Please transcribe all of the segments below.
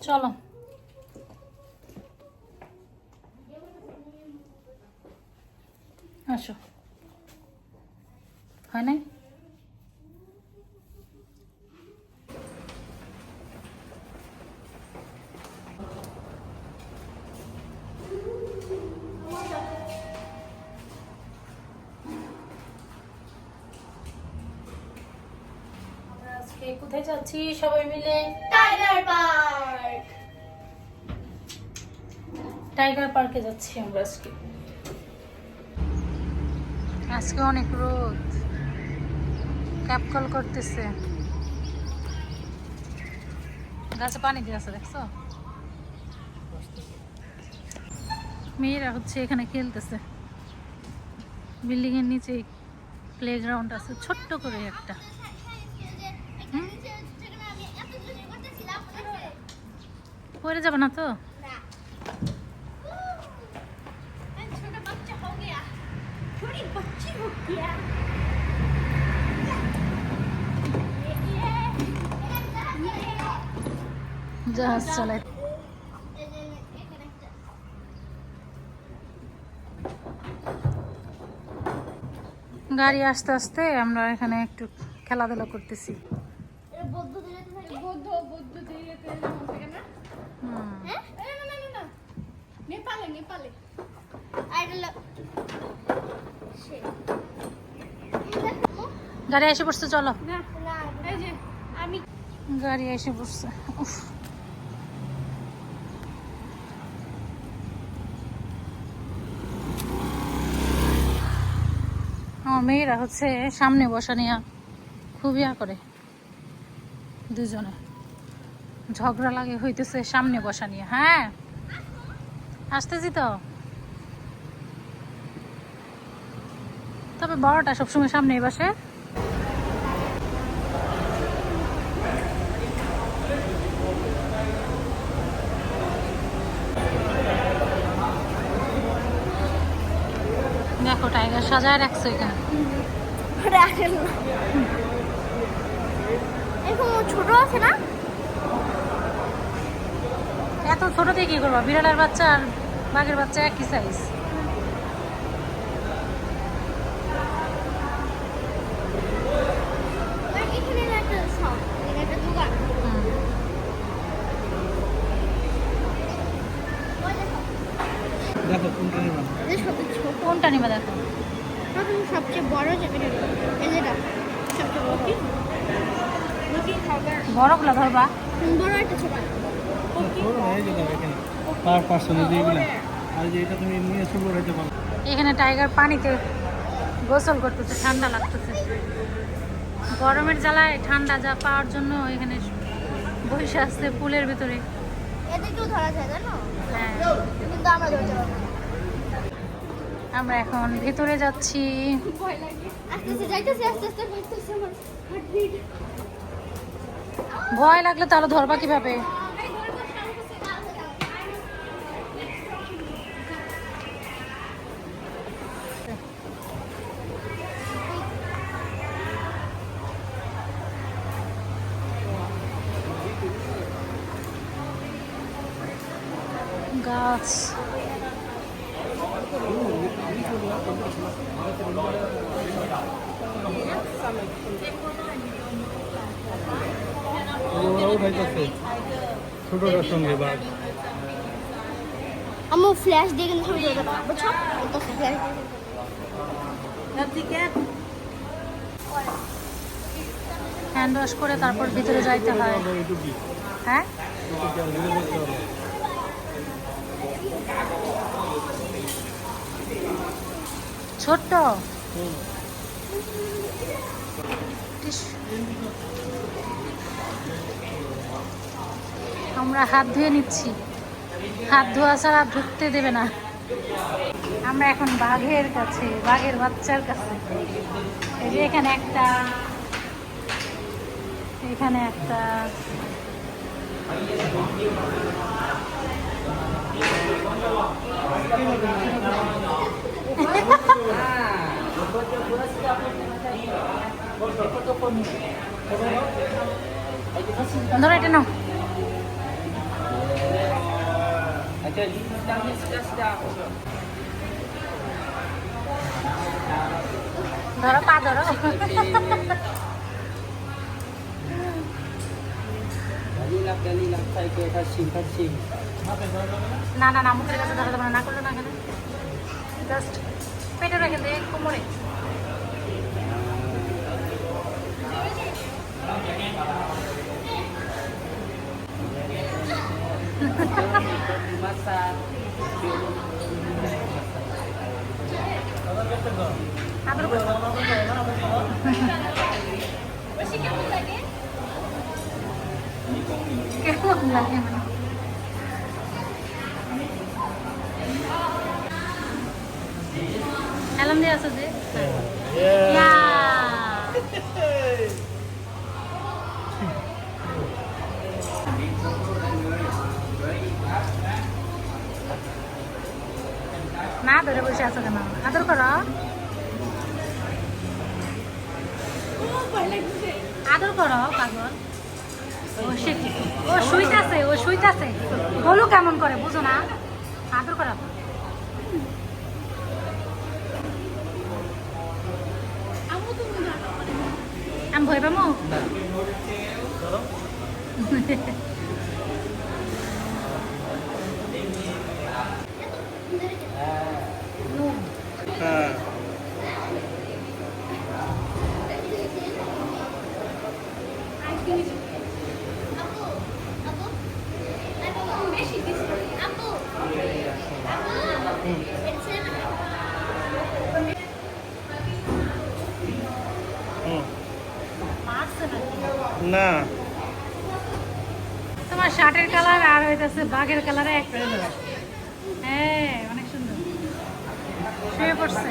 চলো আসো। হয় নাই? আজকে কোথায় যাচ্ছি সবাই মিলে? Tiger park. টাইগার পার্কে যাচ্ছি আমরা আজকে। আজকে অনেক রোদ, ক্যাপ কল করতেছে, গাছে পানি দিয়েছে দেখছো। মেয়েরা হচ্ছে এখানে খেলতেছে। বিল্ডিং এর নিচে প্লেগ্রাউন্ড আছে ছোট্ট করে একটা। পড়ে যাবে না তো? জাহাজ চালায়। গাড়ি আস্তে আস্তে আমরা এখানে একটু খেলাধুলা করতেছি। গাড়ি এসে পড়ছে, চলো। গাড়ি এসে পড়ছে। উফ, আমার মেয়েরা হচ্ছে সামনে বসা নিয়ে খুবই করে, দুজনে ঝগড়া লাগে হইতেছে সামনে বসা নিয়ে। হ্যাঁ আসতেছি তো, তবে বড়টা সবসময় সামনেই বসে। দেখো টাইগার সাজায় রাখছে এখানে। ছোট আছে না? এত ছোট দিয়ে কি করবো? বিড়ালের বাচ্চা আর বাঘের বাচ্চা একই সাইজ। দেখো কোনটা নিবা? কোনটা নিবা? দেখো সবচেয়ে বড় যেটা, সবচেয়ে বড়গুলো ধরবা। বড় একটা ছোট। পার পার্সন দিয়েগুলা, আর যে এটা তুমি নিয়ে শুরু করতে পারো। এখানে টাইগার পানিতে গোসল করতেছে, ঠান্ডা লাগতেছে। গরমের জ্বালায় ঠান্ডা যা পাওয়ার জন্য এখানে বসে আসছে পুলের ভিতরে। এদিকেও ধরা যায় জানো? হ্যাঁ, কিন্তু আমরা ধরতে পারবো না। আমরা এখন ভেতরে যাচ্ছি। ভয় লাগে। আস্তে আস্তে যাইতেছে, আস্তে আস্তে বাড়তেছে আমার হার্টবিট। ভয় লাগলে তাহলে ধরবা কিভাবে? গাছ, ছোটটার সঙ্গে বাঘ। আমি ফ্ল্যাশ দিয়ে কিন্তু ছবি তুলতে পারবো, বুঝছো? এটা ফ্ল্যাশ দিয়ে। হ্যান্ড ওয়াশ করে তারপর ভিতরে যাইতে হয়। হ্যাঁ, ছোট্ট। ইস, আমরা হাত ধুয়ে নিচ্ছি, হাত ধোয়া ছাড়া ঢুকতে দেবে না। আমরা এখন বাঘের কাছে, বাঘের বাচ্চার কাছে। এই যে এখানে একটা, এখানে একটা। ধরো এটা নাও। ধরো পা ধরো। না না না মুখের কাছে ধরো তোমরা না করলো না এখানে জাস্ট পেটের এখান থেকে কোমরে। আদর করো। কেমন লাগে মানে অ্যালার্ম দিয়ে আছে যে না ধরে বসে আছো কেন আদর করো আদর করো পাগল। ও শুইতাছে বলো কেমন করে বুঝো না আদর করো। আমি ভয় পাবো হ্যাঁ না তোমার শার্টের কালার আর হইতেছে বাঘের কালারে একটা হ্যাঁ অনেক সুন্দর শুয়ে পড়ছে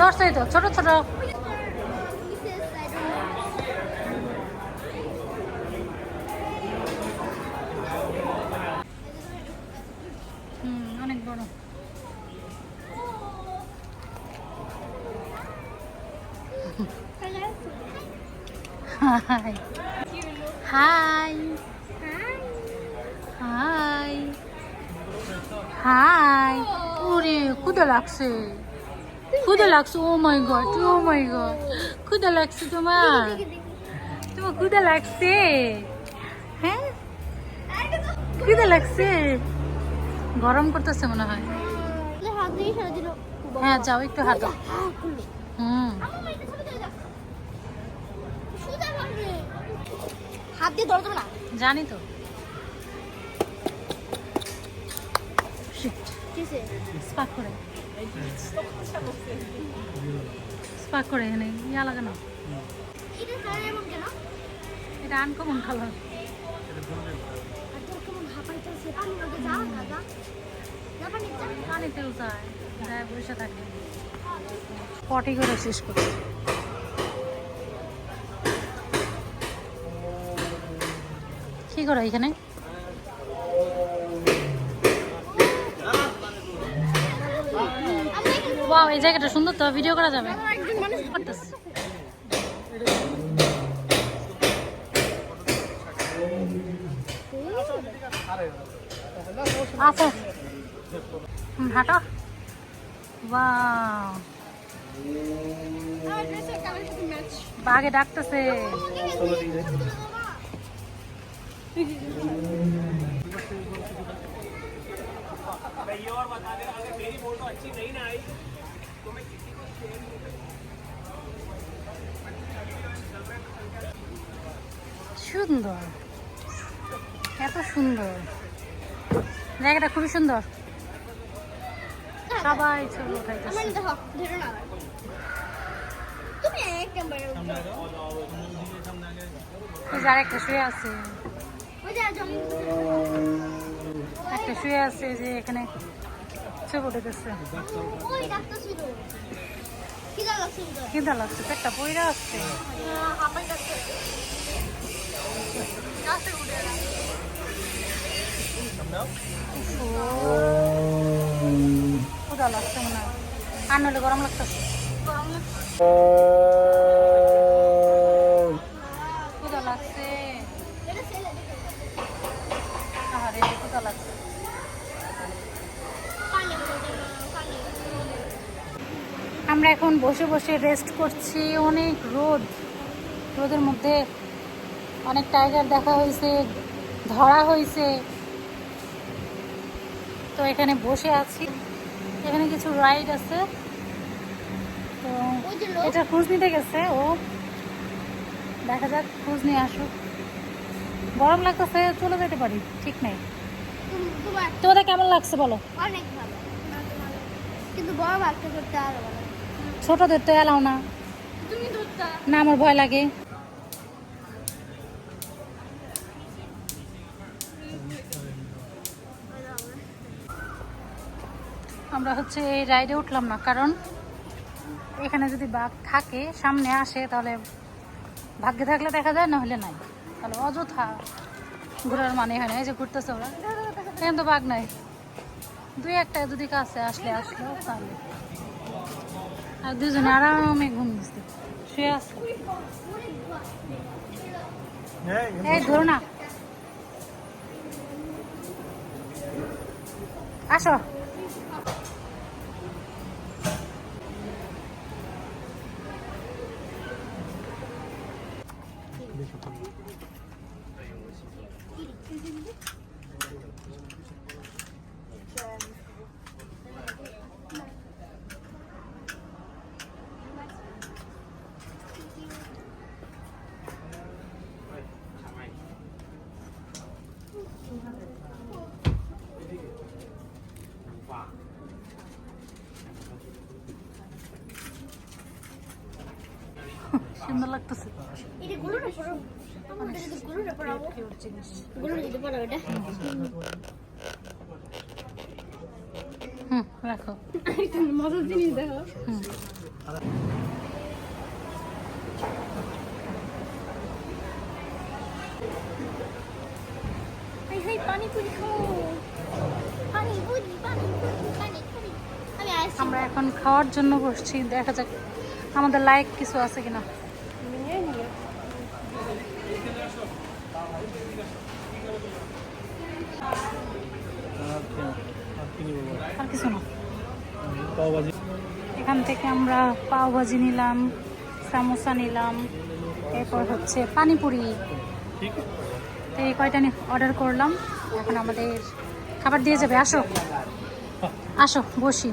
দশটাই তো ছোট ছোট অনেক বড় হাই হাই হাই হাই ওরে ক্ষুধা লাগছে ও মাই গড ক্ষুধা লাগছে তোমার ক্ষুধা লাগছে হ্যাঁ ক্ষুধা লাগছে গরম করতেছে মনে হয় হ্যাঁ যাও একটু হাত দাও হাত দিয়ে ধরতো না জানি তো স্পার্ক করে এখানে ইয়া লাগে না এটা আনকমন কালার পানিতেও যায় যায় বসে থাকে পটি করে শেষ করে কি করো এখানে ওয়াও এই জায়গাটা সুন্দর তো ভিডিও করা যাবে আচ্ছা হাঁটো ওয়াও বাঘে ডাকতেছে সুন্দর এত সুন্দর জায়গাটা খুবই সুন্দর সবাই ছবি উঠাইতেছে আর একটা শুয়ে আছে যে এখানে ছবি উঠাইতেছে খিদা লাগছে পেটটা পইরা আসছে ক্ষুধা লাগছে মনে হয় আর নইলে গরম লাগতেছে ক্ষুধা লাগছে আমরা এখন বসে বসে রেস্ট করছি। অনেক রোদ, রোদের মধ্যে অনেক টাইগার দেখা হয়েছে, ধরা হয়েছে। তো এখানে বসে আছি, এখানে কিছু রাইড আছে। তো এটা খোঁজ নিতে গেছে ও, দেখা যাক খোঁজ নিয়ে আসুক। গরম লাগতেছে, চলে যেতে পারি, ঠিক নেই। তোমার তোমাদের কেমন লাগছে বলো? অনেক ভালো, কিন্তু বড় বাচ্চা করতে আরো ভালো। ছোটদের তো এলাও না, তুমি ধরতা না আমার ভয় লাগে। আমরা হচ্ছে এই রাইডে উঠলাম না, কারণ এখানে যদি বাঘ থাকে সামনে আসে তাহলে ভাগ্যে থাকলে দেখা যায়, না হলে নাই। তাহলে অযথা ঘোরার মানে হয় না। এই যে ঘুরতেছে ওরা, এখানে তো বাঘ নাই। দুই একটা যদি কাছে আসলো তাহলে। আর দুজনে আরামে ঘুম দিচ্ছে, শুয়ে আছে। এই ধরো না, আসো। সুন্দর লাগতেছে, এটা গুলোটা পড়ো, আমরা যদি গুলোটা পড়াবো, কিউট জিনিস। গুলোটা যদি পড়াবো এটা রাখো। একটা মজার জিনিস দেখো। হাই হাই পানিপুরি খাও, পানিপুরি পানিপুরি পানিপুরি। আমি আসছি। আমরা এখন খাওয়ার জন্য বসছি, দেখা যাক আমাদের লাইক কিছু আছে কিনা। আর কিছু না। পাওভাজি। এখান থেকে আমরা পাওভাজি নিলাম, সামোসা নিলাম, এরপর হচ্ছে পানিপুরি। ঠিক তো এই কয়টা অর্ডার করলাম। এখন আমাদের খাবার দিয়ে যাবে। আসো আসো বসি।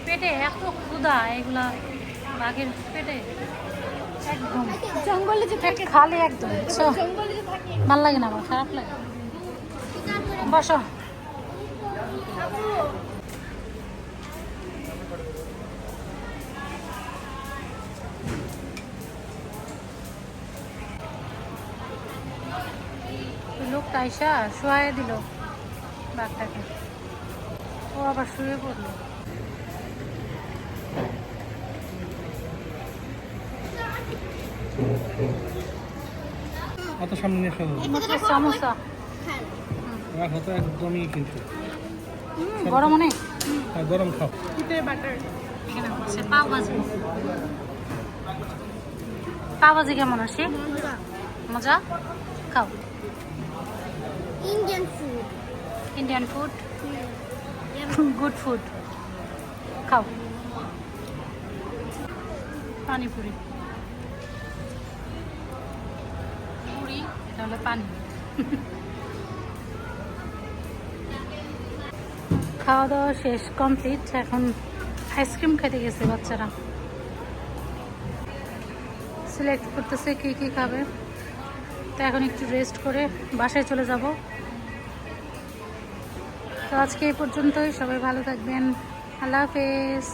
পেটে এত ক্ষুধা, এগুলা বাঘের পেটে একদম জঙ্গলে যে থাকে, খালি একদম, বুঝছো? জঙ্গলে যে থাকে। ভাল লাগে না, আমার খারাপ লাগে। বসো। লোকটা আইসা শুয়ে দিল বাঘটাকে, ও আবার শুয়ে পড়লো। অত সামনে নিয়ে আসা হবে। মাত্র সামোসা। রাখো তো একদমই কিন্তু গরম অনেক। আর গরম খাও। এখানে হচ্ছে পাওভাজি। পাওভাজি কেমন আছে? মজা? খাও। Indian food, Indian food, good food, খাও। পানিপুরি, পুরি, এটা হলো পানি। খাওয়া দাওয়া শেষ, কমপ্লিট। এখন আইসক্রিম খেতে গেছে বাচ্চারা, সিলেক্ট করতেছে কি কি খাবে। তো এখন একটু রেস্ট করে বাসায় চলে যাব। তো আজকে এই পর্যন্তই, সবাই ভালো থাকবেন, আল্লাহ হাফেজ।